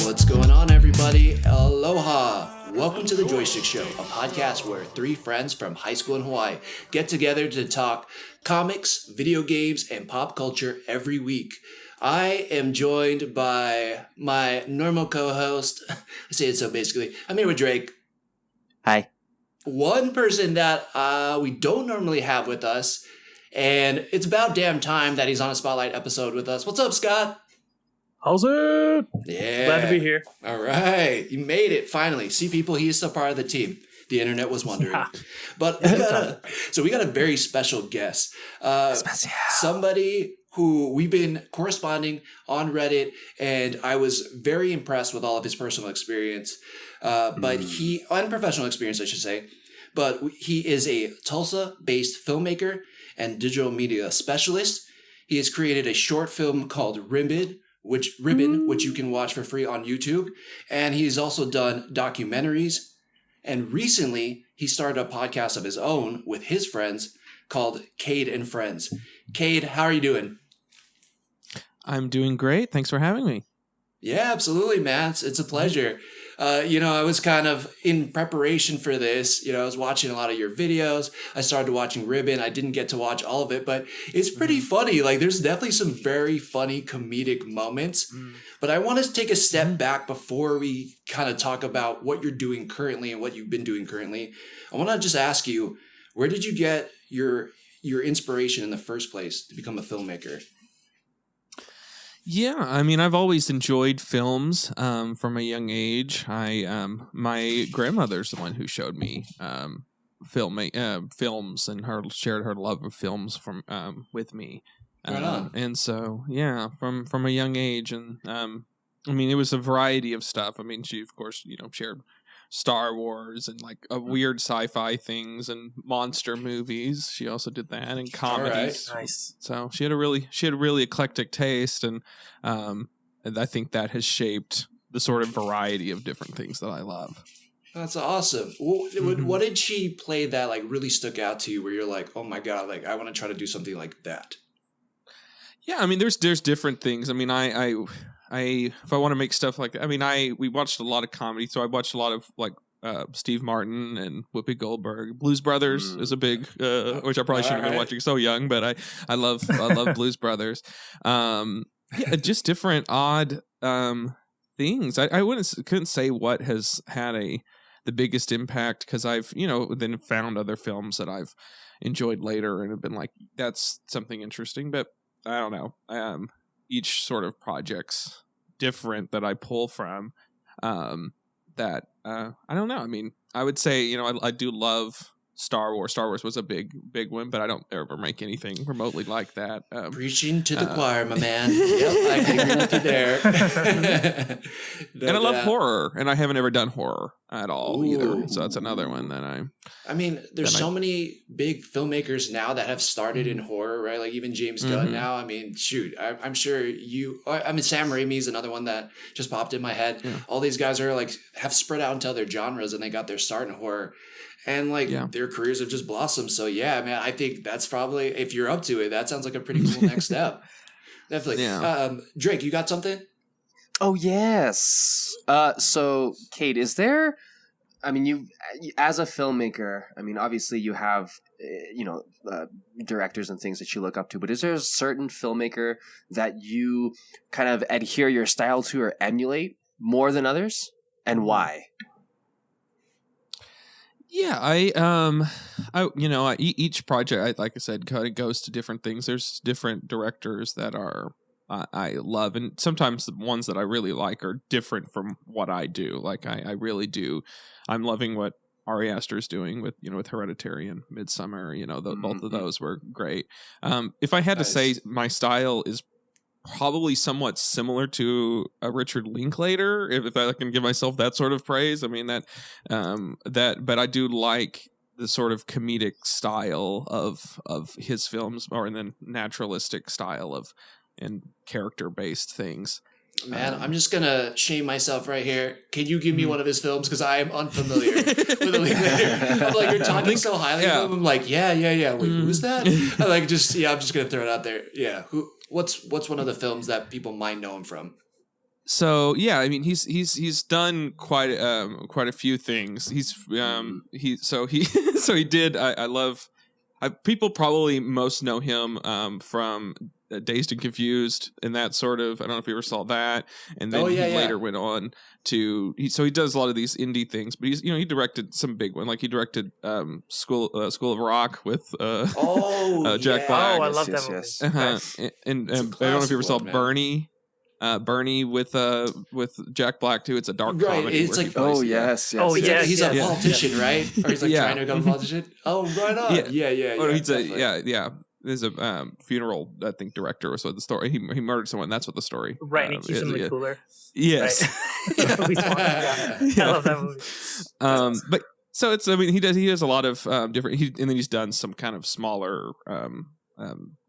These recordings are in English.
What's going on, everybody? Aloha! Welcome to the JoySchtick Show, a podcast where three friends from high school in Hawaii get together to talk comics, video games, and pop culture every week. I am joined by my normal co-host. I say it so basically. I'm here with Drake. Hi. One person that we don't normally have with us, and it's about damn time that he's on a Spotlight episode with us. What's up, Scott? How's it? Yeah. Glad to be here. All right. You made it, finally. See, people, he's still part of the team. The internet was wondering. But we got a very special guest. Somebody who we've been corresponding on Reddit, and I was very impressed with all of his personal experience. Unprofessional experience, I should say. But he is a Tulsa-based filmmaker and digital media specialist. He has created a short film called Ribbon, which you can watch for free on YouTube. And he's also done documentaries. And recently, he started a podcast of his own with his friends called Cade Friends. Cade, how are you doing? I'm doing great. Thanks for having me. Yeah, absolutely, man. It's a pleasure. I was kind of in preparation for this. I was watching a lot of your videos. I started watching Ribbon. I didn't get to watch all of it, but it's pretty funny. Like, there's definitely some very funny comedic moments. But I want to take a step back before we kind of talk about what you're doing currently and what you've been doing currently. I want to just ask you, where did you get your inspiration in the first place to become a filmmaker? Yeah, I mean, I've always enjoyed films from a young age. My grandmother's the one who showed me films, and shared her love of films with me. Right on. And so, yeah, from a young age, and I mean, it was a variety of stuff. I mean, she, of course, shared Star Wars and like weird sci-fi things and monster movies. She also did that, and comedies. All right. Nice. So she had a really eclectic taste, and I think that has shaped the sort of variety of different things that I love. That's awesome. What did she play that like really stuck out to you, where you're like, oh my god, like I want to try to do something like that? Yeah, I mean, there's different things. I mean, I if I want to make stuff like, I mean, we watched a lot of comedy, so I watched a lot of like Steve Martin and Whoopi Goldberg. Blues Brothers is a big, which I probably shouldn't have been watching so young, but I love Blues Brothers. Yeah, just different odd things. I couldn't say what has had the biggest impact, because I've then found other films that I've enjoyed later and have been like, that's something interesting, but I don't know. Each sort of project's different that I pull from. I don't know. I mean, I would say I do love Star Wars. Star Wars was a big one, but I don't ever make anything remotely like that. Preaching to the choir, my man. Yep, I can agree with you there. And I love horror, and I haven't ever done horror at all either. So that's another one that I mean, there's so many big filmmakers now that have started in horror, right? Like even James Gunn now. I mean, shoot, I'm sure Sam Raimi's another one that just popped in my head. Yeah. All these guys are like have spread out into other genres, and they got their start in horror. And their careers have just blossomed. So yeah, man, I think that's probably, if you're up to it, that sounds like a pretty cool next step. Definitely. Yeah. Drake, you got something? Oh yes. So Cade, is there? I mean, you as a filmmaker. I mean, obviously you have directors and things that you look up to. But is there a certain filmmaker that you kind of adhere your style to or emulate more than others, and why? Yeah, each project, like I said, kind of goes to different things. There's different directors that I love, and sometimes the ones that I really like are different from what I do. Like I really do. I'm loving what Ari Aster's doing with Hereditary and Midsummer. Both of those were great. If I had to say, my style is probably somewhat similar to a Richard Linklater, if I can give myself that sort of praise. I mean but I do like the sort of comedic style of his films, or in the naturalistic style and character based things. Man, I'm just gonna shame myself right here. Can you give me one of his films? Because I am unfamiliar with the Linklater. I'm like, you're talking so highly of him. I'm like, yeah. Wait, who's that? I'm like, I'm just gonna throw it out there. Yeah, what's one of the films that people might know him from? So yeah, I mean he's done quite a few things. He did. People probably most know him from Dazed and Confused and that sort of. I don't know if you ever saw that. And then he later went on to. He does a lot of these indie things, but he directed some big one. Like he directed School of Rock with Jack Black. Oh, I love that movie. Yes. And I don't know if you ever saw Bernie. Bernie with Jack Black too. It's a dark comedy. It's like yes. He's a politician, right? Or he's like trying to become a politician. Oh, right on. Yeah. Or he's There's a funeral, I think, director or so. The story he murdered someone. That's what the story. Right, and he keeps him in the cooler. Yes. Right. I love that movie. But so it's. I mean, he does a lot of different. And then he's done some kind of smaller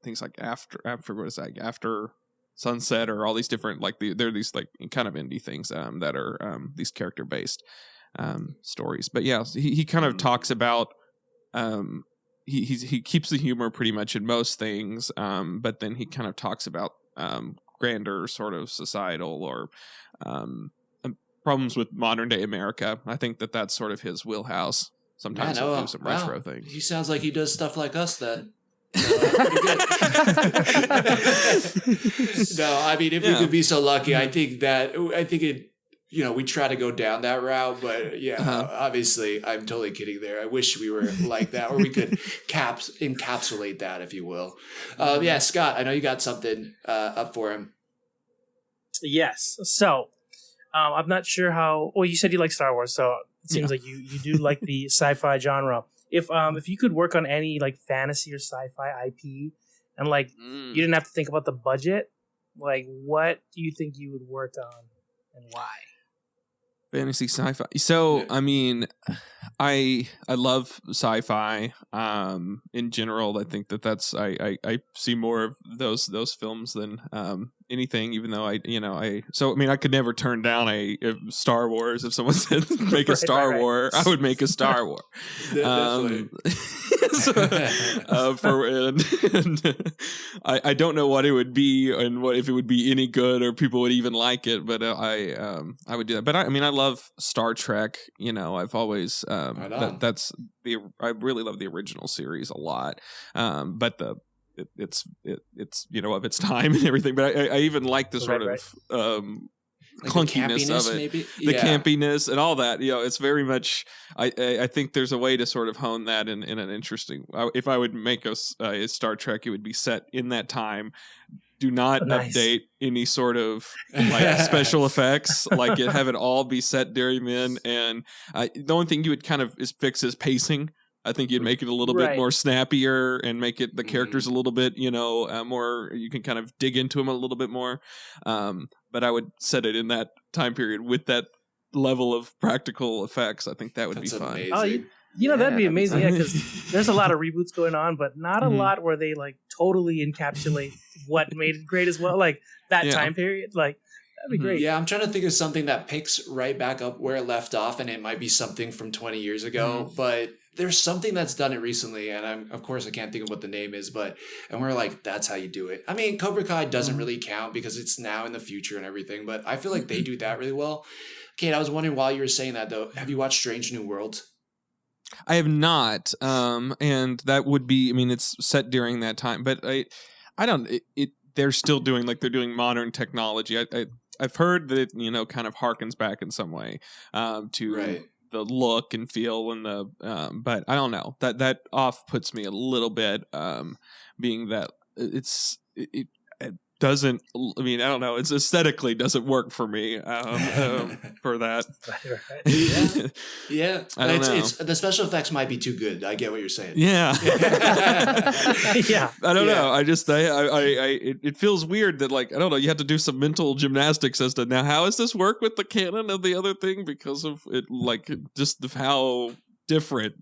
things like after Sunset or all these different there are these like kind of indie things that are these character based stories. But yeah, he kind of talks about he keeps the humor pretty much in most things, but then he kind of talks about grander sort of societal or problems with modern day America. I think that's sort of his wheelhouse. Sometimes he'll do some retro things. He sounds like he does stuff like us then. No, I mean, if we could be so lucky, I think it. We try to go down that route, but obviously, I'm totally kidding there. I wish we were like that, or we could encapsulate that, if you will. Scott, I know you got something up for him. Yes. So, I'm not sure how. Well, you said you like Star Wars, so it seems like you do like the sci-fi genre. If you could work on any like fantasy or sci-fi IP, and like you didn't have to think about the budget, like what do you think you would work on and why? Fantasy sci-fi. So I mean, I love sci-fi in general. I think that's I see more of those films than anything. Even though I could never turn down a Star Wars. If someone said make a Star Wars, I would make a Star Wars. I don't know what it would be and what if it would be any good or people would even like it, but I would do that. But I love Star Trek. I've always I really love the original series a lot. But it's of its time and everything. But I even like the sort of clunkiness of it, maybe? The campiness and all that. It's very much. I think there's a way to sort of hone that in an interesting. If I would make a Star Trek, it would be set in that time. Do not update any sort of like special effects. Like have it all be set during then. And the only thing you would kind of fix is pacing. I think you'd make it a little bit more snappier and make it the characters a little bit, more. You can kind of dig into them a little bit more. But I would set it in that time period with that level of practical effects. I think that would be fun. Amazing. That'd be amazing. Yeah, because there's a lot of reboots going on, but not a lot where they like totally encapsulate what made it great as well. Like that time period, like that'd be great. Yeah, I'm trying to think of something that picks right back up where it left off, and it might be something from 20 years ago, but there's something that's done it recently, and of course I can't think of what the name is, and we're like, that's how you do it. I mean, Cobra Kai doesn't really count because it's now in the future and everything, but I feel like they do that really well. Kate, I was wondering while you were saying that though, have you watched Strange New Worlds? I have not, and that would be. I mean, it's set during that time, but I don't. They're still doing they're doing modern technology. I've heard that it kind of harkens back in some way to the look and feel and the. But I don't know that off puts me a little bit, being that it doesn't. I mean, I don't know. It's aesthetically doesn't work for me for that. Yeah. I don't know. It's the special effects might be too good. I get what you're saying. Yeah. Yeah. I don't know. I just it feels weird that I don't know. You have to do some mental gymnastics as to now how does this work with the canon of the other thing because of it just how different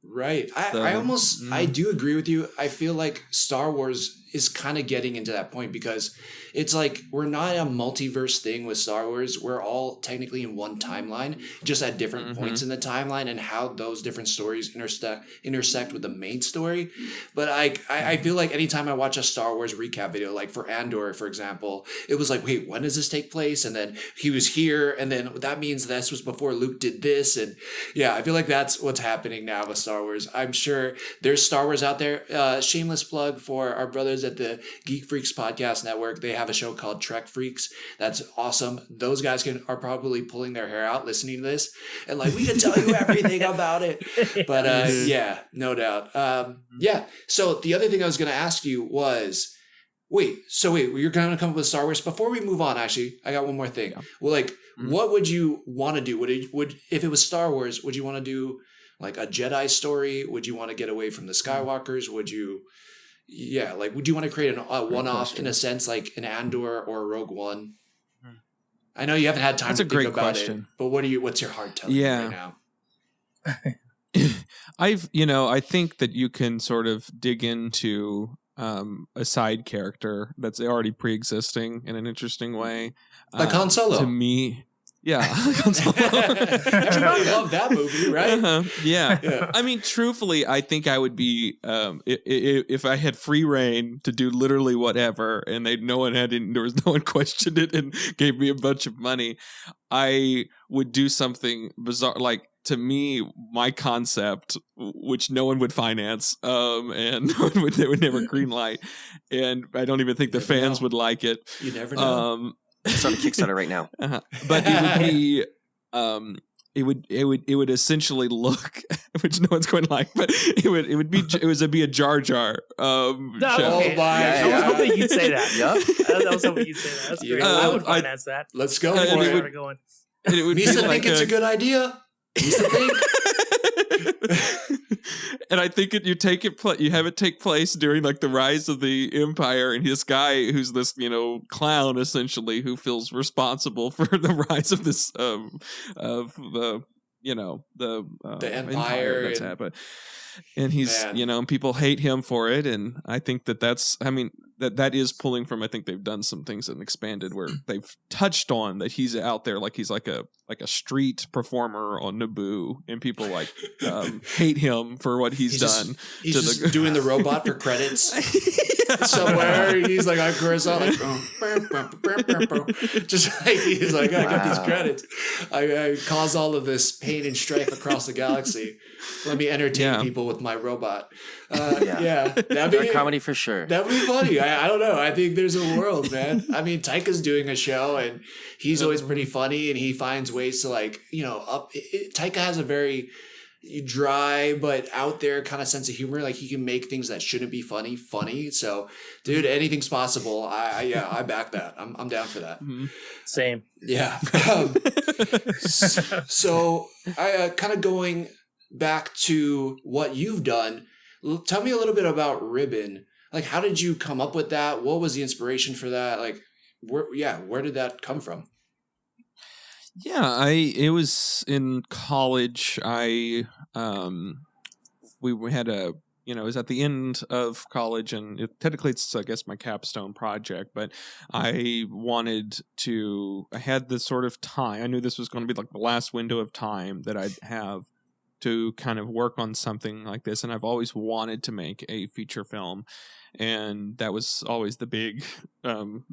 Right. I do agree with you. I feel like Star Wars is kind of getting into that point because it's like we're not a multiverse thing with Star Wars. We're all technically in one timeline, just at different points in the timeline and how those different stories intersect with the main story. But I feel like anytime I watch a Star Wars recap video, like for Andor, for example, it was like, wait, when does this take place? And then he was here, and then that means this was before Luke did this. And yeah, I feel like that's what's happening now with Star Wars. I'm sure there's Star Wars out there. Shameless plug for our brothers at the Geek Freaks Podcast Network. They have a show called Trek Freaks. That's awesome. Those guys are probably pulling their hair out listening to this and like, we can tell you everything about it. But yeah, no doubt. Yeah. So the other thing I was going to ask you was, wait, you're going to come up with Star Wars. Before we move on, actually, I got one more thing. Yeah. Well, like, what would you want to do? Would if it was Star Wars, would you want to do like a Jedi story? Would you want to get away from the Skywalkers? Would you, would you want to create a one-off in a sense, like an Andor or a Rogue One? I know you haven't had time to think about it, but what's your heart telling you right now? I think that you can sort of dig into a side character that's already pre-existing in an interesting way. Like Han Solo. To me, yeah. Han Solo. Everybody loved that movie, right? Yeah. I mean, truthfully, I think I would be, if I had free reign to do literally whatever, and there was no one questioned it and gave me a bunch of money, I would do something bizarre, like, to me, my concept, which no one would finance, and they would never greenlight, and I don't even think the fans would like it. You never know. Start a Kickstarter right now. But it would be, it would essentially look, which no one's going to like, but it would be a Jar Jar show. Okay. I was hoping you'd say that. Yeah, I was hoping you'd say that. That's great. I would finance that. Let's go for it. Going. Misa think it's a good idea. And I think you have it take place during like the rise of the Empire, and this guy who's this clown essentially who feels responsible for the rise of this of the Empire that's happened. And he's and people hate him for it, and I think that is pulling from, I think they've done some things and expanded where they've touched on that he's out there, like he's like a street performer on Naboo, and people like hate him for what he's done. He's just doing the robot for credits somewhere. He's like on Coruscant, like just like he's like, I got these credits. I cause all of this pain and strife across the galaxy. Let me entertain people with my robot. That'd be comedy for sure. That'd be funny. I don't know. I think there's a world, man. I mean, Taika's doing a show, and he's always pretty funny, and he finds ways to Taika has a very dry but out there kind of sense of humor. Like he can make things that shouldn't be funny. So, dude, anything's possible. I back that. I'm down for that. Mm-hmm. Same. Yeah. So I kind of going back to what you've done. Tell me a little bit about Ribbon. Like, how did you come up with that? What was the inspiration for that? Like, where did that come from? Yeah, it was in college. We had it was at the end of college, and technically it's, I guess, my capstone project, but I had this sort of time. I knew this was going to be like the last window of time that I'd have to kind of work on something like this, and I've always wanted to make a feature film, and that was always the big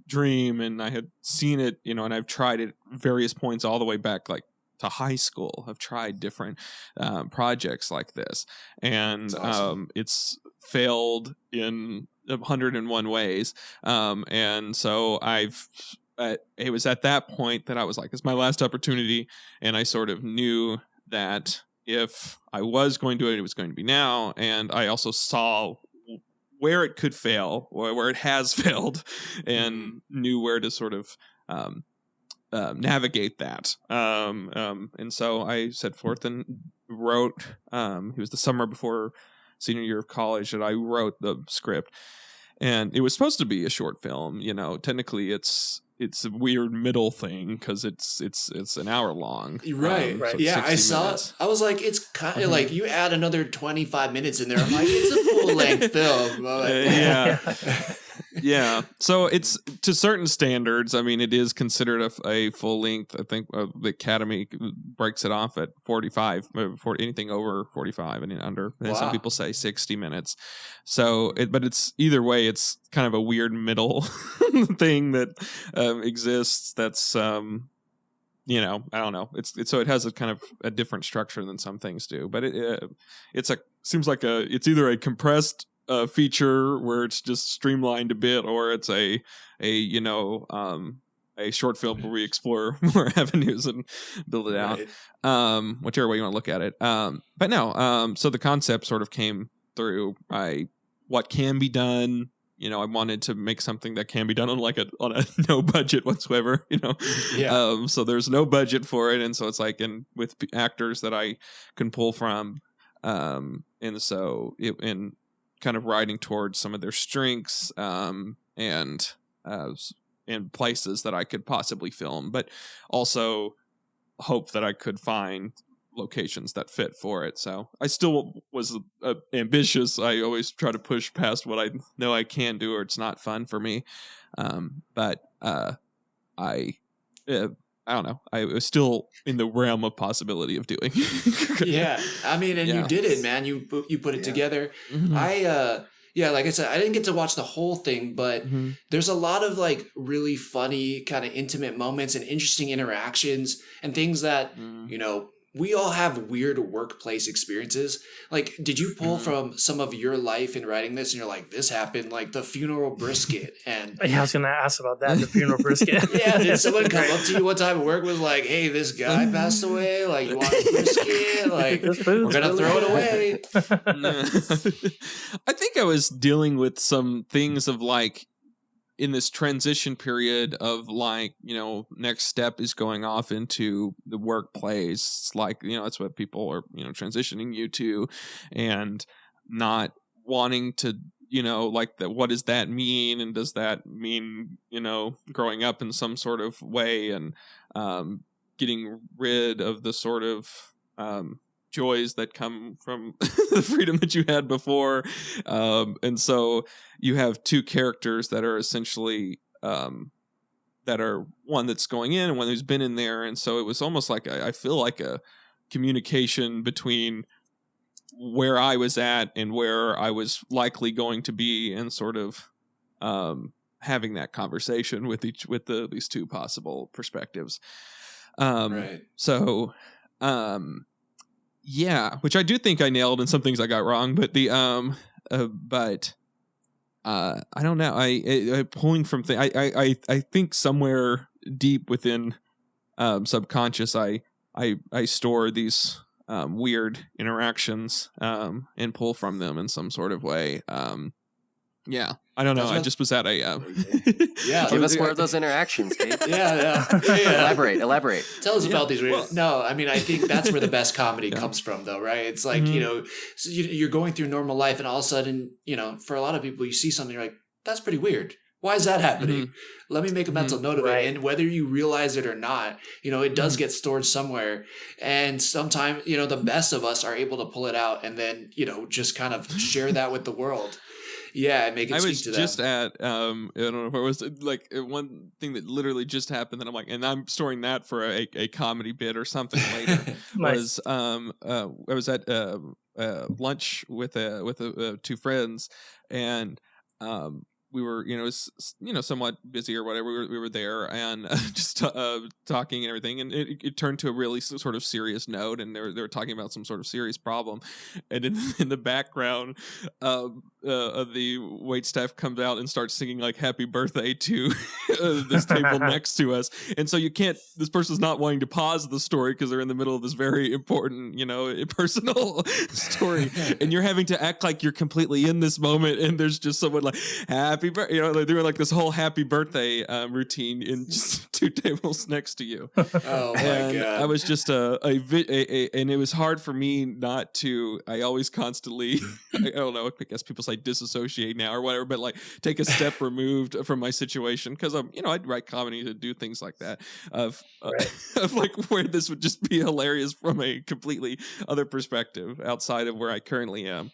dream, and I had seen it, and I've tried it various points all the way back like to high school. I've tried different projects like this, and awesome. It's failed in 101 ways, and so it was at that point that I was like, it's my last opportunity, and I sort of knew that if I was going to do it, it was going to be now. And I also saw where it could fail, or where it has failed, and knew where to sort of navigate that. And so I set forth and wrote, it was the summer before senior year of college that I wrote the script. And it was supposed to be a short film. Technically it's it's a weird middle thing because it's an hour long. Right. Right. So it's yeah, I 60 saw minutes. it. I was like, it's kind of like you add another 25 minutes in there. I'm like, it's a full length film. I'm like, Yeah. Yeah. So it's to certain standards. I mean, it is considered a full length. I think the Academy breaks it off at 45, for anything over 45 and under. And some Wow. people say 60 minutes. So, but it's either way, it's kind of a weird middle thing that exists. That's, you know, I don't know. It's so it has a kind of a different structure than some things do. But seems like it's either a compressed feature where it's just streamlined a bit, or it's a short film where we explore more avenues and build it out. Right. Whichever way you want to look at it. But no, so the concept sort of came through what can be done. You know, I wanted to make something that can be done on a no budget whatsoever, you know. Yeah. So there's no budget for it, and so it's like, and with actors that I can pull from, and so in kind of riding towards some of their strengths, and places that I could possibly film, but also hope that I could find locations that fit for it. So I still was ambitious. I always try to push past what I know I can do, or it's not fun for me. But I don't know. I was still in the realm of possibility of doing. Yeah. I mean, and Yeah. you did it, man. You put it together. Mhm. Like I said, I didn't get to watch the whole thing, but Mhm. there's a lot of like really funny kind of intimate moments and interesting interactions and things that, you know, we all have weird workplace experiences. Like, did you pull from some of your life in writing this and you're like, this happened, like the funeral brisket? And Yeah, I was gonna ask about that, the funeral brisket. yeah, did someone come up to you one time at work was like, hey, this guy passed away, like, you want a brisket? Like, This food's we're gonna really throw it good. away. I think I was dealing with some things of like in this transition period of like, you know, next step is going off into the workplace. Like, you know, that's what people are, you know, transitioning you to, and not wanting to, you know, like that. What does that mean? And does that mean, you know, growing up in some sort of way and getting rid of the sort of joys that come from the freedom that you had before. And so you have two characters that are essentially that are one that's going in and one who's been in there. And so it was almost like I feel like a communication between where I was at and where I was likely going to be, and sort of having that conversation with these two possible perspectives. Right. So yeah, which I do think I nailed, and some things I got wrong, but I don't know. I pulling from I think somewhere deep within subconscious I store these weird interactions and pull from them in some sort of way. Yeah, I don't know. I just was at a Yeah. Give us more of those interactions, Cade. Yeah. Elaborate. Tell us about these. Well- No, I mean, I think that's where the best comedy comes from, though, right? It's like, you know, so you're going through normal life, and all of a sudden, you know, for a lot of people, you see something, you're like, that's pretty weird. Why is that happening? Let me make a mental note of Right. it. And whether you realize it or not, you know, it does get stored somewhere. And sometimes, you know, the best of us are able to pull it out and then, you know, just kind of share that with the world. Yeah, and make it I speak was to them. just at I don't know if it was like one thing that literally just happened that I'm like, and I'm storing that for a comedy bit or something later. Nice. I was at lunch with two friends, and we were, you know, somewhat busy or whatever. We were there and just talking and everything, and it turned to a really sort of serious note, and they were talking about some sort of serious problem, and in the background, the wait staff comes out and starts singing like "Happy Birthday" to this table next to us, and so you can't. This person's not wanting to pause the story because they're in the middle of this very important, you know, personal story, and you're having to act like you're completely in this moment, and there's just someone like "Happy Birthday," you know, they're doing like this whole "Happy Birthday" routine in just two tables next to you. Oh my And God. I was just and it was hard for me not to. I always constantly, I don't know. I guess people say say disassociate now or whatever, but like take a step removed from my situation, because I'm, I'd write comedy to do things like that of like where this would just be hilarious from a completely other perspective outside of where I currently am.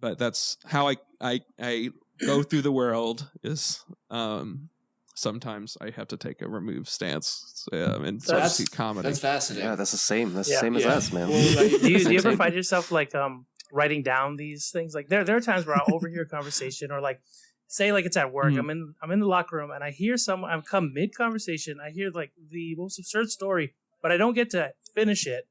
But that's how I go through the world is sometimes I have to take a removed stance and sort of see comedy. That's fascinating. Yeah, that's the same. That's the same as us, man. Well, do you ever find yourself like writing down these things? Like there are times where I'll overhear a conversation, or like say like it's at work. I'm in the locker room and I hear someone. I'm come mid conversation. I hear like the most absurd story, but I don't get to finish it.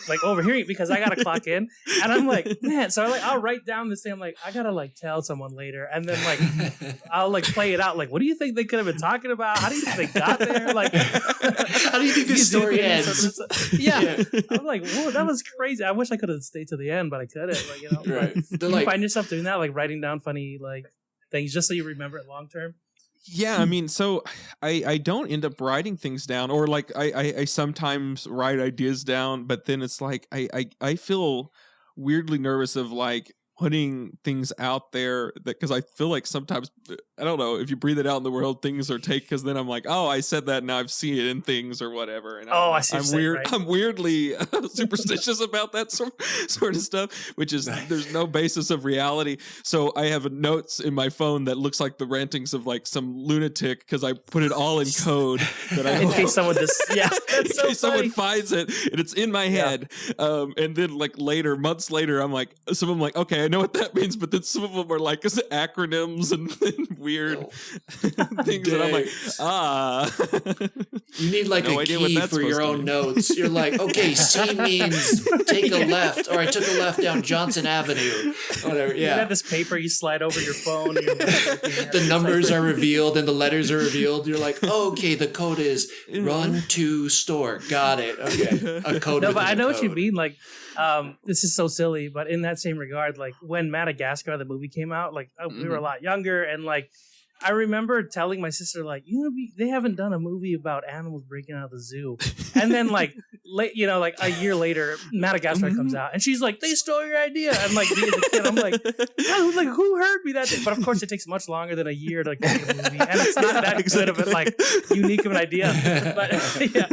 Like overhearing it because I gotta clock in, and I'm like, man. So I'll write down this thing. I'm like, I gotta like tell someone later, and then like I'll like play it out. Like, what do you think they could have been talking about? How do you think they got there? Like, how do you think this story ends? Yeah, I'm like, whoa, that was crazy. I wish I could have stayed to the end, but I couldn't. Like, right? Do you find yourself doing that, like writing down funny like things just so you remember it long term? Yeah, I mean, so I don't end up writing things down, or like I sometimes write ideas down, but then it's like I feel weirdly nervous of like putting things out there, that because I feel like sometimes, I don't know, if you breathe it out in the world, things are taken, because then I'm like, oh, I said that, now I've seen it in things or whatever. And I see. I'm weird. Right. I'm weirdly superstitious about that sort of stuff, which is there's no basis of reality. So I have notes in my phone that looks like the rantings of like some lunatic, because I put it all in code that I in case someone someone finds it and it's in my head. And then like later, months later, I'm like, some of them like, okay, I know what that means, but then some of them are like acronyms and weird things, and I'm like, you need like a key for your own notes. You're like, okay, C means take a left, or I took a left down Johnson Avenue, whatever. Yeah, you have this paper you slide over your phone, and the numbers are revealed and the letters are revealed. You're like, oh, okay, the code is run to store. Got it. Okay, a code. No, but I know what you mean. Like, this is so silly, but in that same regard, like when Madagascar, the movie came out, like we were a lot younger, and like I remember telling my sister, like, they haven't done a movie about animals breaking out of the zoo, and then like like a year later, Madagascar comes out, and she's like, they stole your idea. I'm like, the kid, I'm like, who heard me that day? But of course, it takes much longer than a year to like make a movie, and it's not that good of a like unique of an idea. But yeah,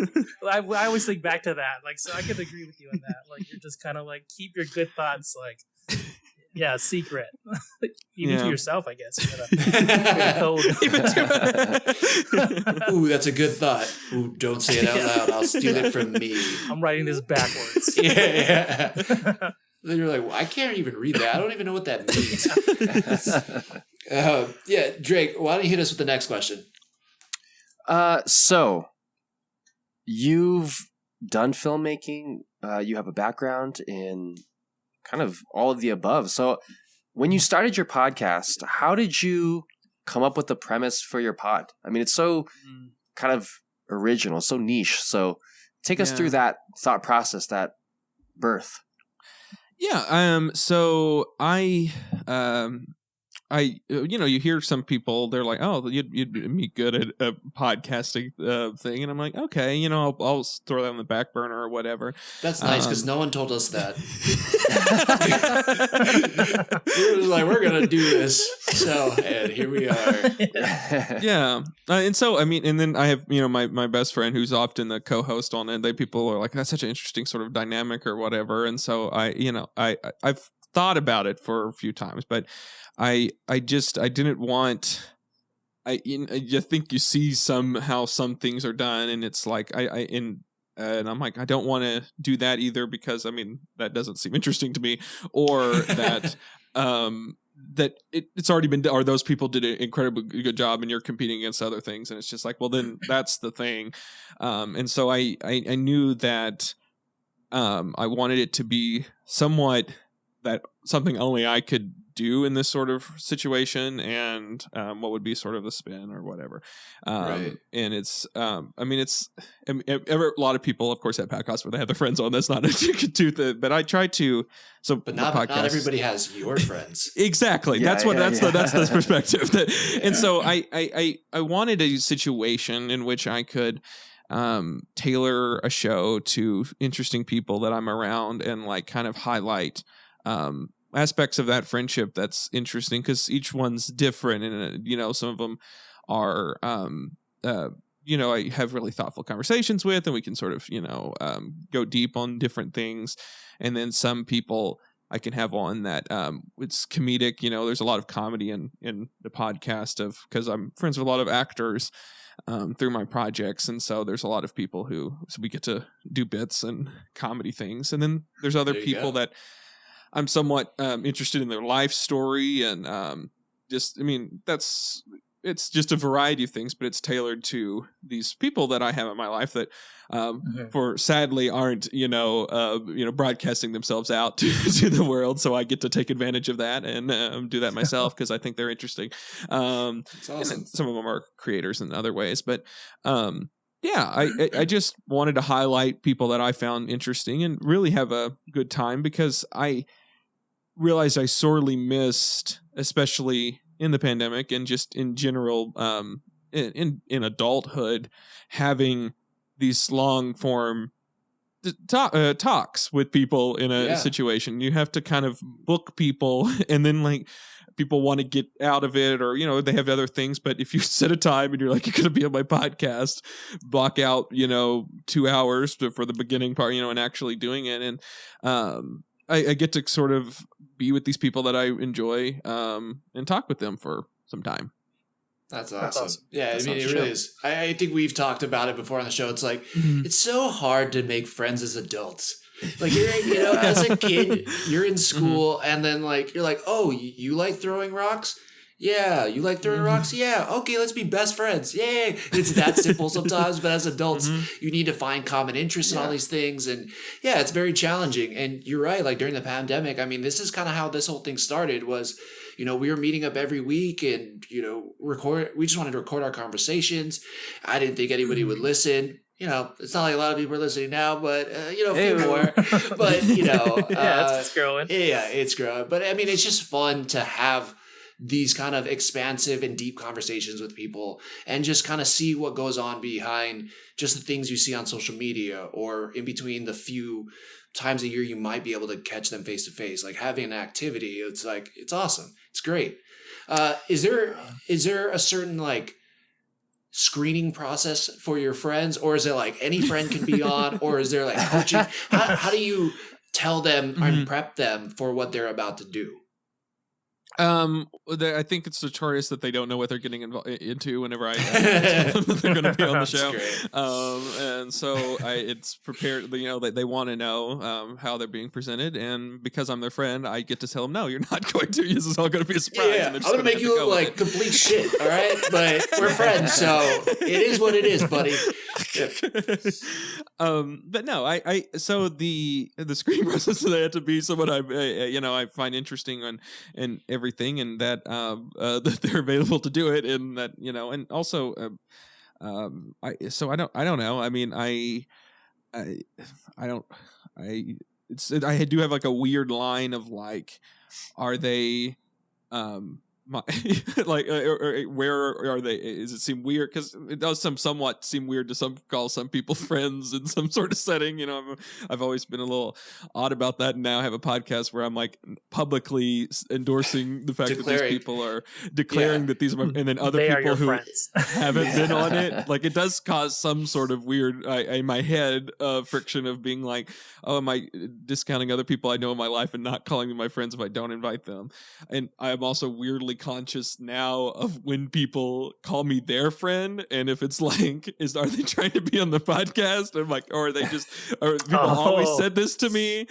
I always think back to that. Like, so I can agree with you on that. Like, you're just kind of like keep your good thoughts like. Yeah, secret. Even to yourself, I guess. Ooh, that's a good thought. Ooh, don't say it out loud. I'll steal it from me. I'm writing this backwards. Yeah. Then you're like, well, I can't even read that. I don't even know what that means. Yeah, Drake, why don't you hit us with the next question? So you've done filmmaking. You have a background in kind of all of the above. So when you started your podcast, how did you come up with the premise for your pod? I mean, it's so kind of original, so niche. So take us through that thought process, that birth. Yeah. So you hear some people, they're like, oh, you'd be good at a podcasting thing. And I'm like, okay, I'll throw that on the back burner or whatever. That's nice, because no one told us that. We were like, we're going to do this. So, and here we are. Yeah. And so, I mean, and then I have, my best friend who's often the co-host on it. People are like, that's such an interesting sort of dynamic or whatever. And so I've thought about it for a few times, but I didn't want. You think you see how some things are done, and it's like and I'm like, I don't want to do that either, because I mean that doesn't seem interesting to me, or that that it's already been, or those people did an incredibly good job, and you're competing against other things, and it's just like, well, then that's the thing, and so I knew that I wanted it to be somewhat that something only I could do in this sort of situation, and what would be sort of the spin or whatever. Right. And it's, a lot of people, of course, have podcasts where they have their friends on. That's not a truth, but I try to. So, but not everybody has your friends. Exactly. That's the perspective. And so I wanted a situation in which I could tailor a show to interesting people that I'm around, and like kind of highlight aspects of that friendship that's interesting because each one's different, and some of them are I have really thoughtful conversations with, and we can sort of go deep on different things, and then some people I can have on that it's comedic. There's a lot of comedy in the podcast because I'm friends with a lot of actors through my projects, and so there's a lot of people so we get to do bits and comedy things, and then there's other people that I'm somewhat interested in their life story, and it's just a variety of things, but it's tailored to these people that I have in my life that for sadly aren't broadcasting themselves out to the world, so I get to take advantage of that and do that myself because I think they're interesting. That's awesome. And then some of them are creators in other ways, but I just wanted to highlight people that I found interesting and really have a good time because I realized I sorely missed, especially in the pandemic and just in general, in adulthood, having these long form talks with people in a situation. You have to kind of book people, and then people want to get out of it, or they have other things. But if you set a time and you're like, you're going to be on my podcast, block out 2 hours for the beginning part, and actually doing it, and I get to sort of be with these people that I enjoy and talk with them for some time. That's awesome. Yeah, it really is. I think we've talked about it before on the show. It's like, it's so hard to make friends as adults. Like, as a kid, you're in school and then you're like, oh, you like throwing rocks? Yeah, you like throwing rocks? Yeah, okay, let's be best friends. Yay! It's that simple sometimes, but as adults, you need to find common interests in all these things. And it's very challenging. And you're right, during the pandemic, this is kind of how this whole thing started was, we were meeting up every week and, we just wanted to record our conversations. I didn't think anybody would listen. It's not like a lot of people are listening now, but, a few more. But, it's growing. Yeah, it's growing. But, it's just fun to have these kind of expansive and deep conversations with people and just kind of see what goes on behind just the things you see on social media or in between the few times a year you might be able to catch them face to face. Like having an activity, it's awesome. It's great. Is there a certain screening process for your friends, or is it any friend can be on, or is there coaching? How do you tell them and prep them for what they're about to do? I think it's notorious that they don't know what they're getting into whenever I tell them that they're going to be on the show. And so it's prepared, they want to know how they're being presented. And because I'm their friend, I get to tell them, no, you're not going to. This is all going to be a surprise. Yeah, I'm going to make you look like complete shit. All right. But we're friends. So it is what it is, buddy. But no, so the screening process that I had to be someone I find interesting and everything, and that that they're available to do it, and that and also I don't know. I do have a weird line of are they where are they? Does it seem weird? Because it does somewhat seem weird to call some people friends in some sort of setting. I've always been a little odd about that, and now I have a podcast where I'm publicly endorsing the fact that these people are declaring that these are my, and then other people who haven't been on it. It does cause some sort of weird in my head friction of being oh, am I discounting other people I know in my life and not calling them my friends if I don't invite them? And I'm also weirdly conscious now of when people call me their friend, and if it's are they trying to be on the podcast? I'm or are they just, or people always said this to me.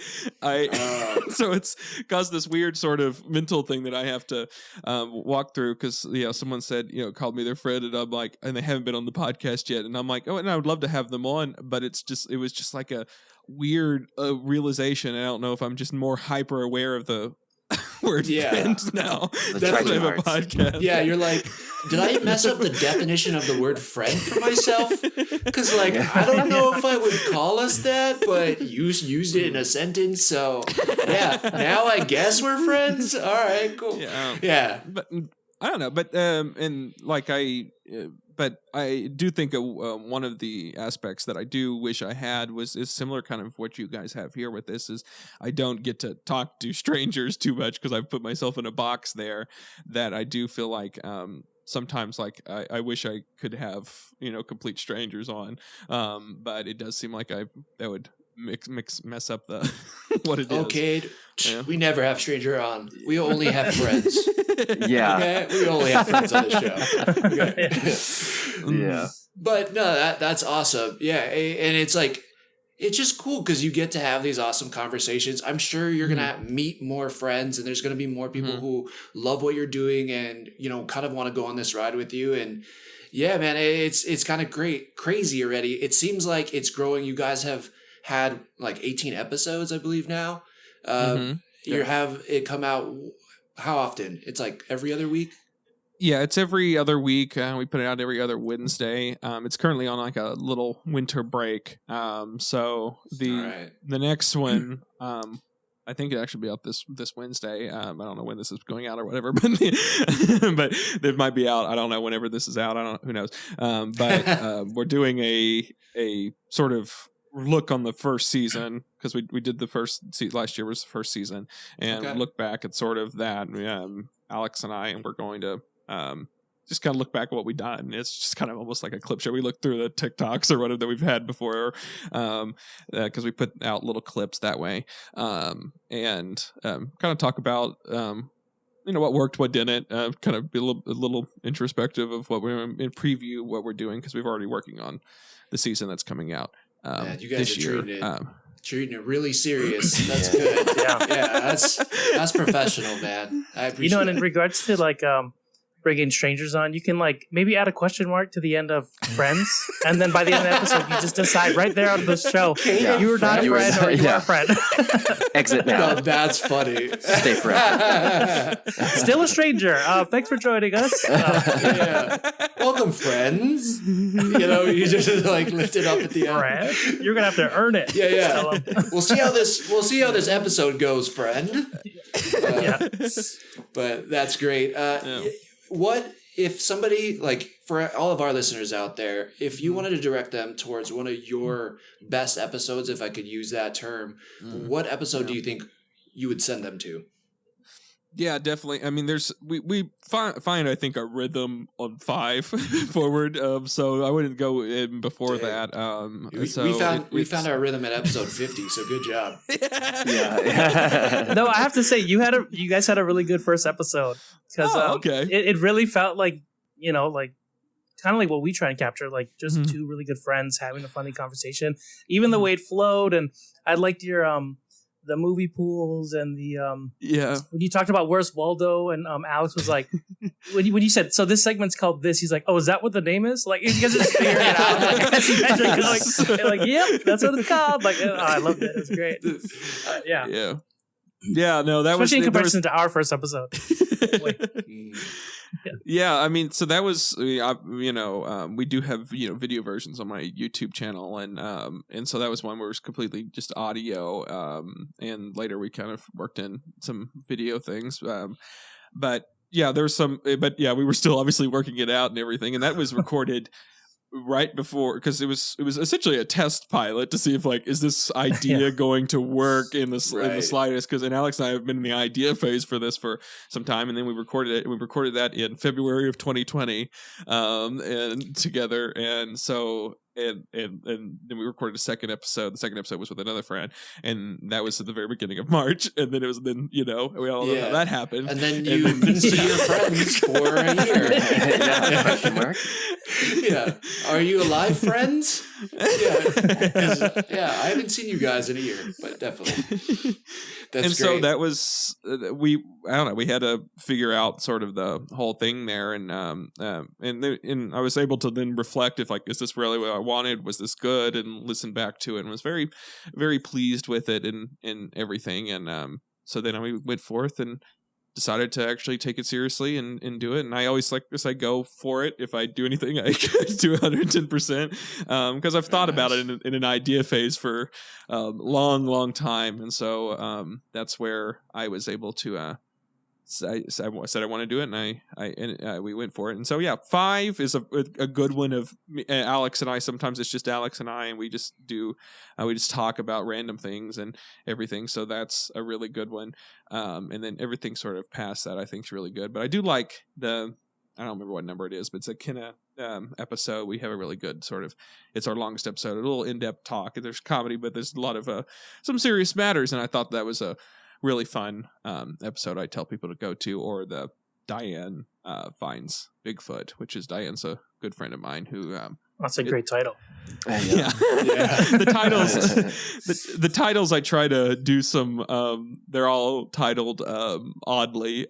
So it's caused this weird sort of mental thing that I have to walk through, because someone said called me their friend, and I'm and they haven't been on the podcast yet, and I'm oh, and I would love to have them on, but it was just a weird realization. I don't know if I'm just more hyper aware of the word friend now. That's a podcast. Yeah, you're did I mess up the definition of the word friend for myself? Because I don't know if I would call us that, but you used it in a sentence, so now I guess we're friends. All right, cool. Yeah. But I don't know, but and like but I do think one of the aspects that I do wish I had is similar kind of what you guys have here with this is I don't get to talk to strangers too much because I've put myself in a box there that I do feel like sometimes like I wish I could have complete strangers on, but it does seem like that would mess up the what it is. Okay, Yeah. we never have stranger on. We only have friends. Yeah. Okay? We only have friends on the show. Okay. Yeah. But no, that's awesome. Yeah, and it's like it's just cool because you get to have these awesome conversations. I'm sure you're gonna meet more friends, and there's gonna be more people who love what you're doing, and kind of want to go on this ride with you. And yeah, man, it's kind of crazy already. It seems like it's growing. You guys have had like 18 episodes, I believe now. You have it come out how often? It's like every other week? Yeah, it's every other week. We put it out every other Wednesday. It's currently on like a little winter break. So the next one, I think it actually be out this Wednesday. I don't know when this is going out or whatever, but but it might be out. I don't know whenever this is out. I don't. Who knows? But we're doing a sort of look on the first season because we did the first last year was the first season and look back at sort of that. Alex and we're going to just kind of look back at what we've done. It's just kind of almost like a clip show. We look through the TikToks or whatever that we've had before, because we put out little clips that way, and kind of talk about what worked, what didn't, kind of be a little introspective of what we're in preview what we're doing because we've already working on the season that's coming out. You guys this are year. Treating it really serious. That's good. Yeah, that's professional, man. I appreciate and in regards to like bringing strangers on, you can like maybe add a question mark to the end of Friends, and then by the end of the episode, you just decide right there on the show you were not a friend or you are a friend. Exit now. No, that's funny. Stay forever. Still a stranger. Thanks for joining us. Welcome, friends. You just like lift it up at the end. Friend? You're gonna have to earn it. Yeah. We'll see how this episode goes, friend. But that's great. What if somebody, like, for all of our listeners out there, if you wanted to direct them towards one of your best episodes, if I could use that term, what episode do you think you would send them to? Yeah, definitely. I mean, we find I think a rhythm on 5 forward. So I wouldn't go in before that. We found our rhythm at episode 50. So good job. Yeah. No, I have to say you guys had a really good first episode because it really felt like like kind of like what we try and capture, like just two really good friends having a funny conversation. Even the way it flowed, and I liked your the movie pools and the when you talked about Where's Waldo, and Alex was like when you said so this segment's called this, he's like, oh, is that what the name is? Like you guys just figuring it out as you guys are like yep, that's what it's called. Like I loved it. It was great. No, that especially in comparison to our first episode. Yeah, I mean, so that was we do have video versions on my YouTube channel, and so that was one where it was completely just audio, and later we kind of worked in some video things, but yeah, there was some, but yeah, we were still obviously working it out and everything, and that was recorded right before, because it was essentially a test pilot to see if like, is this idea going to work in the slightest, because Alex and I have been in the idea phase for this for some time, and then we recorded that in February of 2020 and together, and so and then we recorded a second episode. The second episode was with another friend, and that was at the very beginning of March, and then we all know how that happened, and then you couldn't see your friends for a year. Yeah. Are you alive, friends? Yeah, I haven't seen you guys in a year, but definitely. That's great. So that was we had to figure out sort of the whole thing there, and I was able to then reflect if like, is this really what I wanted? Was this good? And listen back to it, and was very, very pleased with it and everything. And so then we went forth and decided to actually take it seriously and do it. And I always like this, I go for it. If I do anything, I do 110%, because I've thought about it in an idea phase for a long time. And so that's where I was able to I said I want to do it, and we went for it. And so 5 is a good one of Alex and I. Sometimes it's just Alex and I, and we just talk about random things and everything. So that's a really good one. And then everything sort of past that I think is really good. But I do like I don't remember what number it is, but it's a Kenna episode. We have a really good it's our longest episode, a little in-depth talk. There's comedy, but there's a lot of some serious matters, and I thought that was a really fun episode I tell people to go to, or the Diane finds Bigfoot, which is Diane's a good friend of mine who that's a great title. Yeah. The titles I try to do some they're all titled oddly.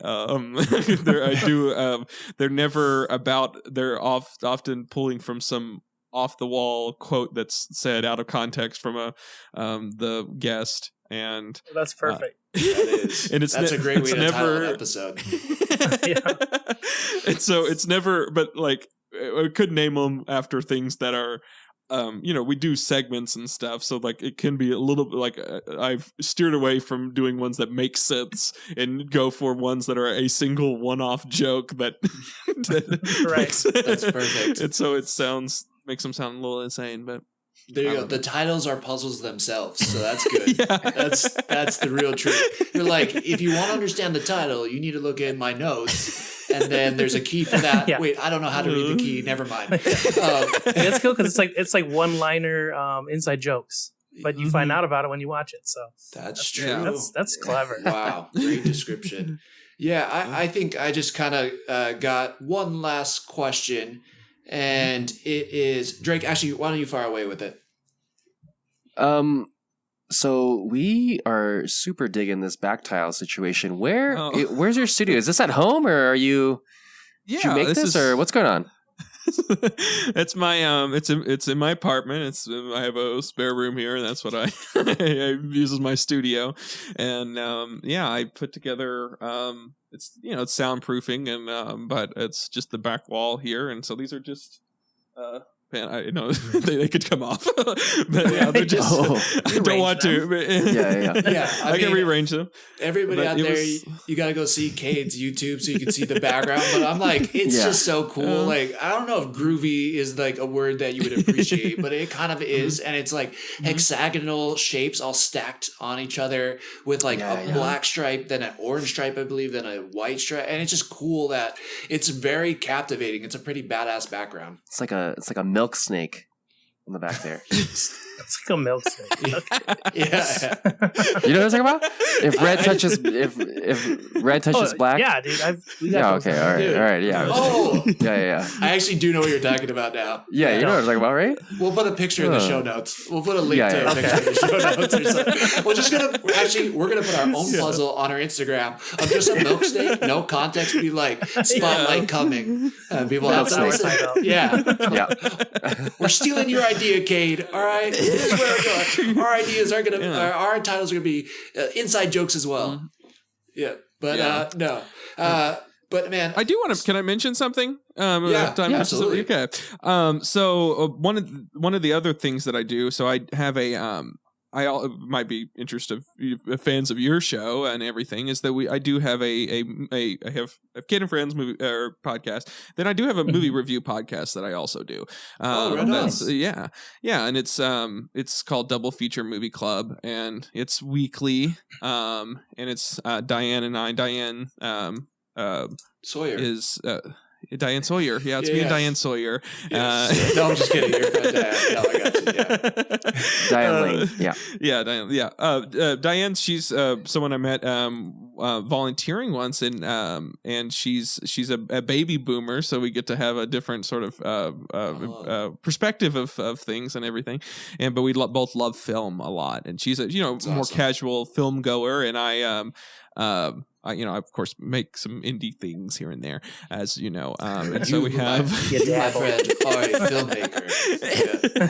They're never about, they're often pulling from some off the wall quote that's said out of context from the guest. And that's perfect. That is. And that's a great way to title an episode. And so it's never, but like I could name them after things that are, we do segments and stuff. So like it can be a little bit like I've steered away from doing ones that make sense and go for ones that are a single one-off joke that right. That's perfect. And so makes them sound a little insane, but. There you go. The titles are puzzles themselves, so that's good. Yeah. That's the real trick. You're like, if you want to understand the title, you need to look in my notes, and then there's a key for that. Yeah. Wait, I don't know how to read the key. Never mind. That's cool because it's like one-liner inside jokes, but you find out about it when you watch it. So that's true. Yeah. That's clever. Wow, great description. Yeah, I think I just kind of got one last question. And it is Drake. Actually, why don't you fire away with it? So we are super digging this back tile situation. Where's your studio? Is this at home, or are you? Did you make this, or what's going on? It's my it's in my apartment. I have a spare room here, and that's what I use as my studio. And I put together it's it's soundproofing, and but it's just the back wall here, and so these are just man, I know they could come off, but yeah, they're just. I don't want to. But Yeah. I can rearrange them. Everybody out there, you got to go see Cade's YouTube so you can see the background. But I'm like, it's just so cool. Like, I don't know if groovy is like a word that you would appreciate, but it kind of is, and it's like hexagonal shapes all stacked on each other with like a black stripe, then an orange stripe, I believe, then a white stripe, and it's just cool that it's very captivating. It's a pretty badass background. It's like a milk snake in the back there. It's like a milk snake. Yeah. You know what I'm talking about? If red touches black. Yeah, dude. Okay. All right. Yeah. Oh. Yeah. I actually do know what you're talking about now. Yeah, you know what I'm talking about, right? We'll put a picture in the show notes. We'll put a link to a picture in the show notes or something. We're gonna put our own puzzle on our Instagram of just a milk snake, no context, be like spotlight coming. People have we're stealing your idea, Cade. All right, here's where we're going. Our ideas are gonna, our titles are gonna be inside jokes as well. Yeah, but no. But man, I do want to. Can I mention something? Absolutely. Okay. So one of the other things that I do. So I have a I might be interested of fans of your show and everything is that I do have I have Cade Friends movie or podcast. Then I do have a movie review podcast that I also do. Yeah, and it's called Double Feature Movie Club, and it's weekly. And it's Diane and I. Diane Sawyer is. Diane Sawyer. Yeah, it's me and Diane Sawyer. Yes. No, I'm just kidding. You're friend Diane. No, I got you. Yeah. Diane Lane. Yeah. Yeah, Diane. Yeah. Diane, she's someone I met volunteering once, and she's a baby boomer, so we get to have a different sort of perspective of things and everything. But we both love film a lot, and she's a more casual film goer, and I of course, make some indie things here and there, as you know. And so we have my friend, filmmaker.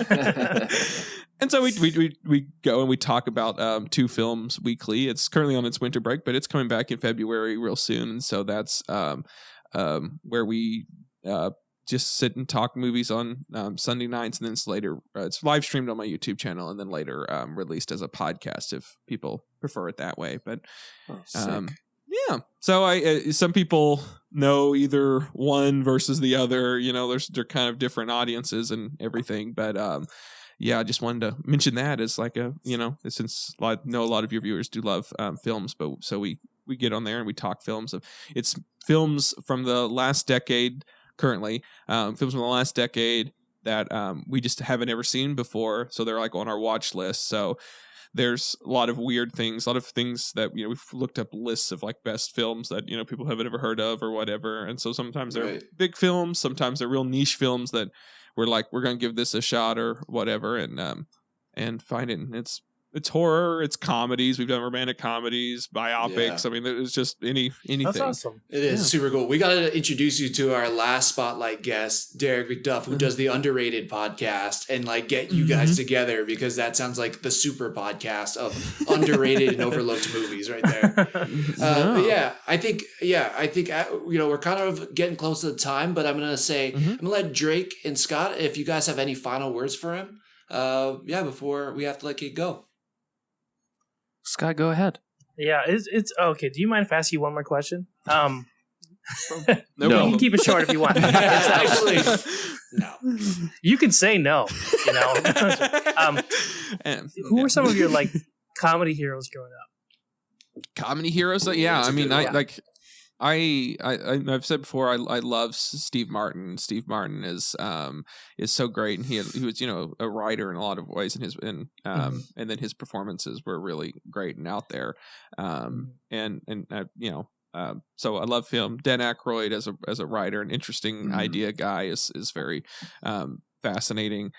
Yeah. And so we go and we talk about 2 films weekly. It's currently on its winter break, but it's coming back in February real soon. And so that's where we just sit and talk movies on Sunday nights, and then it's later it's live streamed on my YouTube channel, and then later released as a podcast if people prefer it that way. But Yeah. So some people know either one versus the other. They're kind of different audiences and everything. But yeah, I just wanted to mention that as like since I know a lot of your viewers do love films, but so we get on there and we talk films. It's films from the last decade currently, films from the last decade that we just haven't ever seen before. So they're like on our watch list. So there's a lot of weird things, a lot of things that, we've looked up lists of like best films that, people haven't ever heard of or whatever. And so sometimes they're big films, sometimes they're real niche films that we're like, we're going to give this a shot or whatever. And find it. And it's horror, it's comedies. We've done romantic comedies, biopics. Yeah. I mean, it's just anything. That's awesome. It is super cool. We got to introduce you to our last spotlight guest, Derek McDuff, who does the Underrated podcast, and like get you guys together, because that sounds like the super podcast of underrated and overlooked movies right there. But I think we're kind of getting close to the time, but I'm gonna say I'm gonna let Drake and Scott, if you guys have any final words for him, before we have to let Cade go. Scott, go ahead. Yeah, it's okay. Do you mind if I ask you one more question? No. You can keep it short if you want. It's actually No. You can say no. Who were some of your like comedy heroes growing up? Comedy heroes? Yeah, I mean, I've said before, I love Steve Martin. Steve Martin is so great, and he was a writer in a lot of ways, and then his performances were really great and out there, so I love him. Dan Aykroyd as a writer, an interesting idea guy is very fascinating.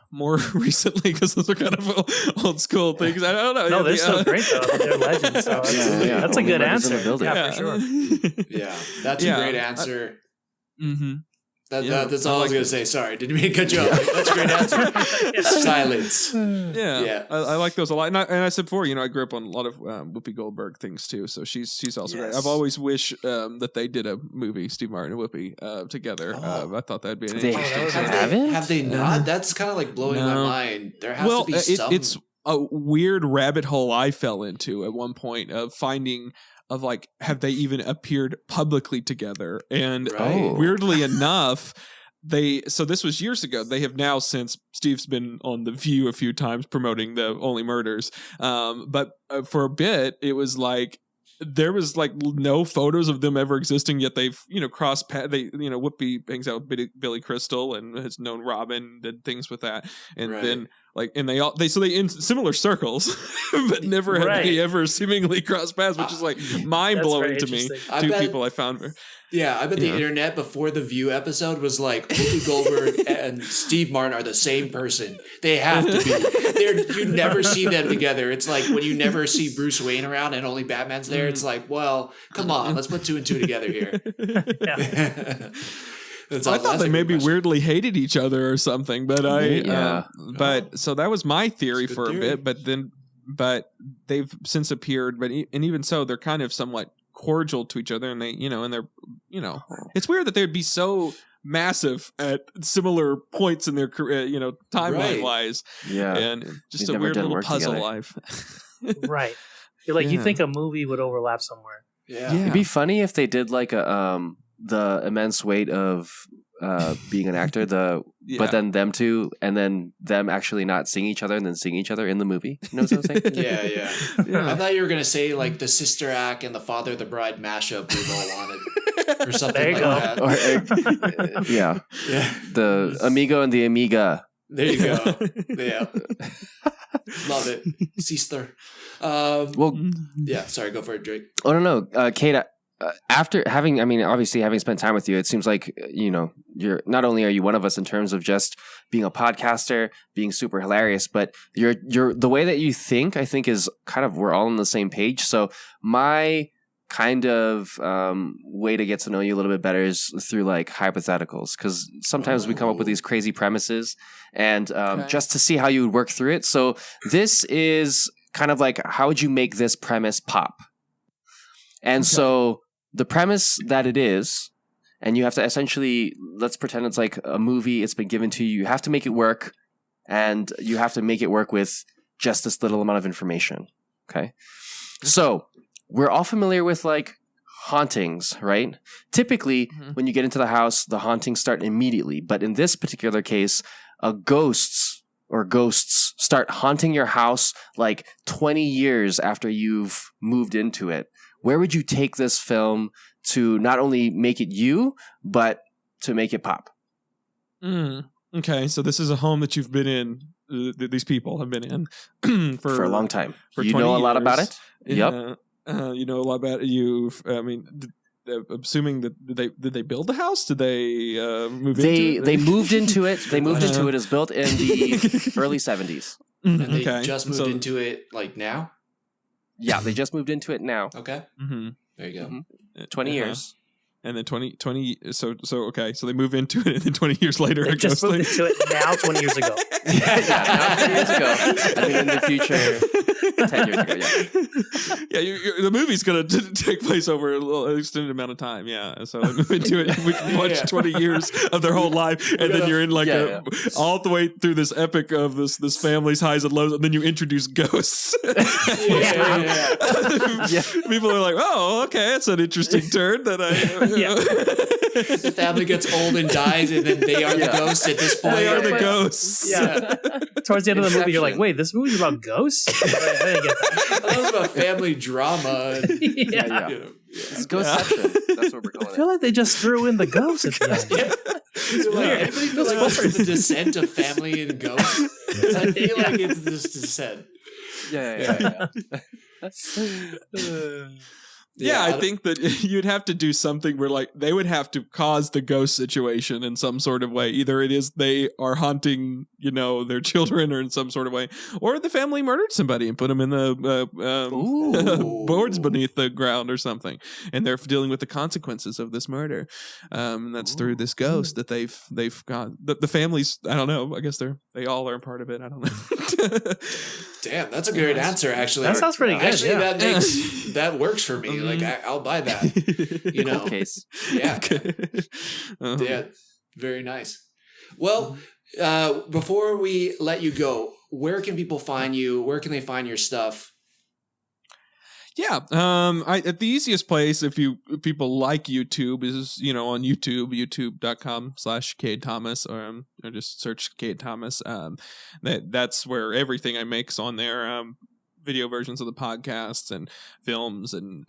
More recently, because those are kind of old school things. I don't know. No, they're still great though. They're legends. So that's a good answer. Yeah, for sure. Yeah, that's a great answer. Mm-hmm. That's all I was going to say. Sorry, didn't mean to cut you off. That's a great answer. Silence. Yeah. I like those a lot. And I said before, I grew up on a lot of Whoopi Goldberg things too. So she's also great. I've always wished that they did a movie, Steve Martin and Whoopi, together. I thought that'd be an interesting. Have they not? That's kind of like blowing my mind. There has to be some. It's a weird rabbit hole I fell into at one point of finding. Of like, have they even appeared publicly together? And weirdly enough, so this was years ago. They have now, since Steve's been on The View a few times promoting the Only Murders. But for a bit, it was like, there was like no photos of them ever existing, yet they've, crossed paths. Whoopi hangs out with Billy Crystal and has known Robin, did things with that. And then like, and they in similar circles, but never have they ever seemingly crossed paths, which is like mind blowing to me. Two people I found. I bet the internet before the View episode was like, Whoopi Goldberg and Steve Martin are the same person. They have to be. You never see them together. It's like when you never see Bruce Wayne around and only Batman's there. It's like, well, come on, let's put 2 and 2 together here. I thought they maybe weirdly hated each other or something, but so that was my theory for a bit. But they've since appeared. And even so, they're kind of somewhat cordial to each other, and they, and they're, it's weird that they'd be so massive at similar points in their career, timeline wise. Yeah, and just a weird little puzzle life. Right. You're like, you think a movie would overlap somewhere. Yeah. It'd be funny if they did like the immense weight of being an actor, but then them two, and then them actually not seeing each other and then seeing each other in the movie. You know what I'm saying? Yeah. I thought you were gonna say like the Sister Act and the Father of the Bride mashup we've all wanted, or something like that. The Amigo and the Amiga. There you go. Yeah, love it, sister. Sorry, go for it, Drake. Oh no, Cade. After obviously having spent time with you, it seems like, you're not only are you one of us in terms of just being a podcaster, being super hilarious, but you're the way that you think, I think is kind of, we're all on the same page. So my kind of way to get to know you a little bit better is through like hypotheticals, because sometimes we come up with these crazy premises and just to see how you would work through it. So this is kind of like, how would you make this premise pop? And so the premise that it is, and you have to essentially, let's pretend it's like a movie, it's been given to you, you have to make it work, and you have to make it work with just this little amount of information. Okay. So we're all familiar with like hauntings, right? Typically, when you get into the house, the hauntings start immediately. But in this particular case, ghosts start haunting your house like 20 years after you've moved into it. Where would you take this film to not only make it you, but to make it pop? Okay, so this is a home that you've been in. These people have been in for a long time. For you 20 know a years. lot about it. Yep. You know a lot about it. I mean, assuming that did they build the house? Did they move into it? They moved into it. They moved into it. It was built in the early 70s. And they just moved into it like now? Yeah, they just moved into it now. Okay. There you go. 20 years. And then 20 so okay, so they move into it, and then 20 years later, They just moved into it now, 20 years ago. Now 20 years ago. I mean, in the future, 10 years ago, yeah. The movie's going to take place over a little extended amount of time, yeah. So they move into it, we watch 20 years of their whole life, and then you're in like all the way through this epic of this family's highs and lows, and then you introduce ghosts. People are like, oh, okay, that's an interesting turn that the family gets old and dies, and then they are the ghosts at this point. They are the ghosts. Yeah. Towards the end of the movie, you're like, wait, this movie's about ghosts? I didn't get that. That was about family drama. It's Ghostception. That's what we're calling it. I feel like they just threw in the ghosts at the end. It's weird. Anybody feel like this is the descent of family and ghosts? I feel like it's this descent. Yeah, I think that you'd have to do something where like they would have to cause the ghost situation in some sort of way. Either it is they are haunting, their children, or in some sort of way, or the family murdered somebody and put them in the boards beneath the ground or something, and they're dealing with the consequences of this murder. And that's through this ghost that they've got. The families, I don't know. I guess they all are part of it. I don't know. Damn, that's a great answer. Actually, that sounds pretty good. Actually, that works for me. Like I'll buy that. Cold case. Yeah. Yeah. Very nice. Well, before we let you go, where can people find you? Where can they find your stuff? Yeah, the easiest place if people like YouTube is on YouTube, youtube.com/Cade Thomas, or just search Cade Thomas. That's where everything I make's on there. Video versions of the podcasts and films and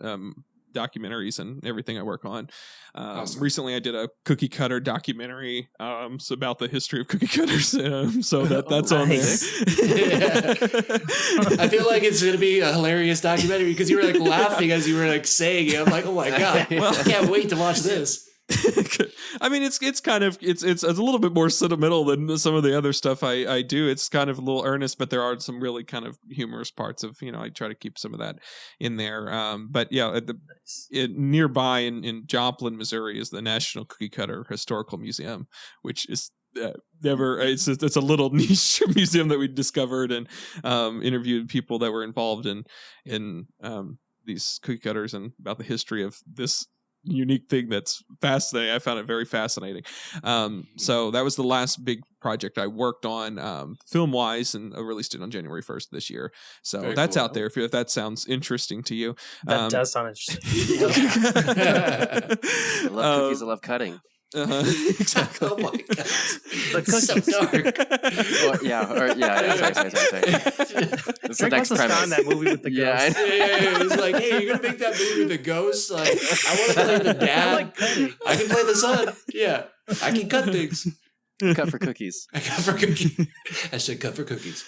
documentaries and everything I work on. Awesome. Recently, I did a cookie cutter documentary about the history of cookie cutters, so that's on there. I feel like it's going to be a hilarious documentary because you were like laughing as you were like saying it. I'm like, oh my god, I can't wait to watch this. I mean, it's kind of it's a little bit more sentimental than some of the other stuff I do. It's kind of a little earnest, but there are some really kind of humorous parts of I try to keep some of that in there. But yeah, nearby in Joplin, Missouri, is the National Cookie Cutter Historical Museum, which is it's a little niche museum that we discovered and interviewed people that were involved in these cookie cutters and about the history of this unique thing that's fascinating. I found it very fascinating. So that was the last big project I worked on film wise, and I released it on January 1st this year. So very that's cool. Out there if that sounds interesting to you. That does sound interesting. I love cookies. I love cutting. Exactly. Oh my god, the cookies. So dark. Sorry. It's the next premise. That movie with the ghost. He's like, hey, you're gonna make that movie with the ghost? Like, I want to play the dad. I can play the son. Yeah, I can cut things. Cut for cookies. I cut for cookies. Hashtag cut for cookies.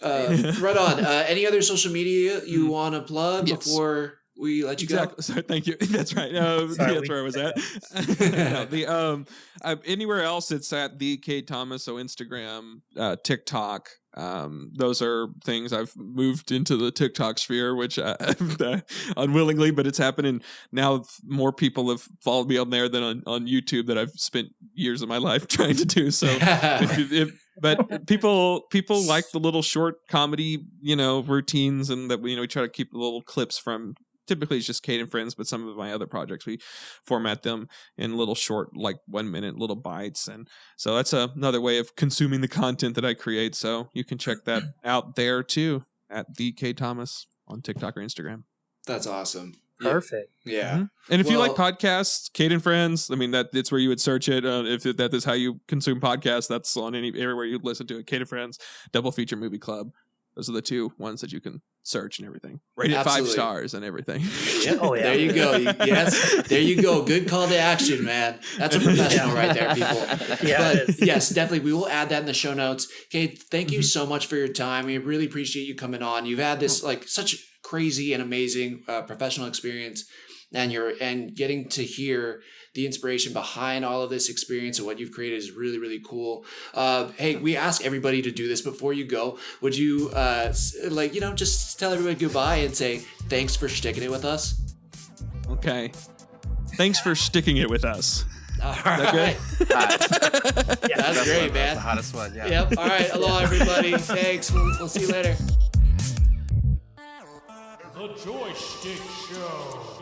Right on. Any other social media you want to plug before we let you go? Sorry, thank you. That's right. That's where I was at. Anywhere else, it's at the Cade Thomas. So Instagram, TikTok. Those are things I've moved into the TikTok sphere, which unwillingly, but it's happening now. More people have followed me on there than on YouTube that I've spent years of my life trying to do. So, but people like the little short comedy, routines, and that we try to keep the little clips from. Typically it's just Cade Friends, but some of my other projects, we format them in little short, like 1 minute little bites. And so that's another way of consuming the content that I create. So you can check that out there too at the Cade Thomas on TikTok or Instagram. That's awesome. Perfect. Yeah. Mhm. And if you like Well- podcasts, Cade Friends, I mean it's where you would search it. If that is how you consume podcasts, that's on everywhere you listen to it. Cade Friends, Double Feature Movie Club. Those are the two ones that you can search and everything. Rated Absolutely. 5 stars and everything. Yep. Oh, yeah. There you go. Yes, there you go. Good call to action, man. That's a professional right there, people. Yeah, it But is. yes, definitely. We will add that in the show notes. Cade, thank you so much for your time. We really appreciate you coming on. You've had this like such crazy and amazing professional experience, and getting to hear the inspiration behind all of this experience and what you've created is really, really cool. Hey, we ask everybody to do this before you go. Would you just tell everybody goodbye and say thanks for sticking it with us? Okay. Thanks for sticking it with us. All that right. Yeah, That's great, That's man. the hottest one. Yeah. Yep. All right. Hello, everybody. Thanks. We'll see you later. The JoySchtick Show.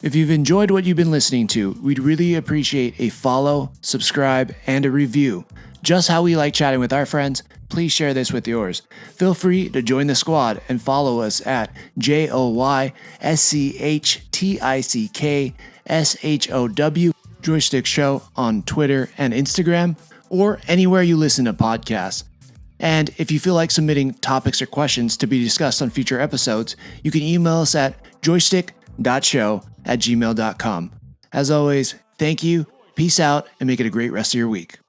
If you've enjoyed what you've been listening to, we'd really appreciate a follow, subscribe, and a review. Just how we like chatting with our friends, please share this with yours. Feel free to join the squad and follow us at JoySchtick.Show, JoySchtick Show on Twitter and Instagram, or anywhere you listen to podcasts. And if you feel like submitting topics or questions to be discussed on future episodes, you can email us at JoySchtick.Show@gmail.com. As always, thank you, peace out, and make it a great rest of your week.